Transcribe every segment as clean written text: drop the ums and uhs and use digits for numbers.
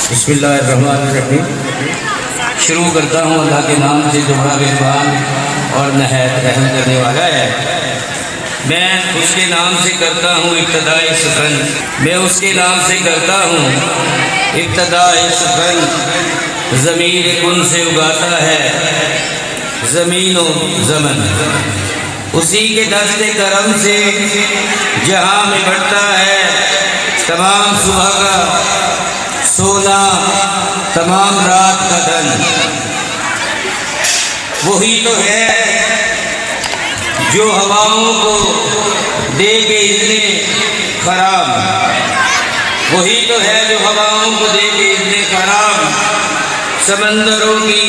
बिस्मिल्लाहिर्रहमानिर्रहीम। शुरू करता हूँ अल्लाह के नाम से जो बड़ा मेहरबान और नहायत रहम करने वाला है। मैं उसके नाम से करता हूँ इब्तदाए सुखन, मैं उसके नाम से करता हूँ इब्तदाए सुखन। ज़मीर कुन से उगाता है ज़मीन व ज़मन, उसी के दस्ते करम से जहाँ में बढ़ता है तमाम सुबह का सोना, तमाम रात का धन। वही तो है जो हवाओं को दे के इतने खराब, वही तो है जो हवाओं को दे के इतने खराब। समंदरों की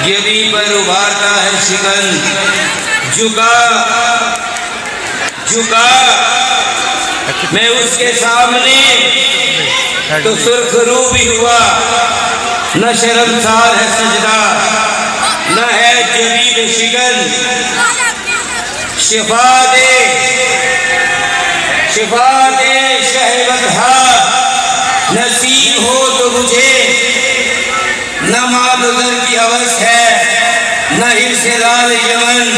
जबी पर उभारता है शिकन, झुका झुका मैं उसके सामने तो सुरखरू भी हुआ। न शर्मसार है सजदा, न है जबीन शिकन। शिफा दे शहवतहा, नसीब हो तो मुझे। न मालुदर की हवस है, न हिस्सेदार यमन।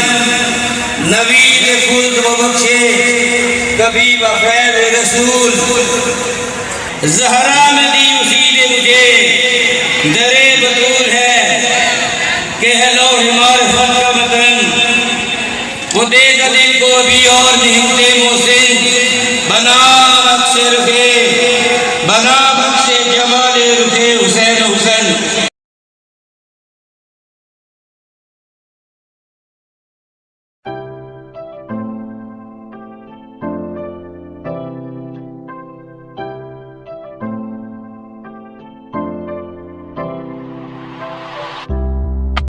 नबीद खुद व बख्शे कभी बफैल रसूल। ज़हरा में दी उसी ने मुझे, दरे बतूल है कह लो हिमारत का वतन। वो दे दिल को अभी और निहत्ते मोहसिन, बना अक्सर के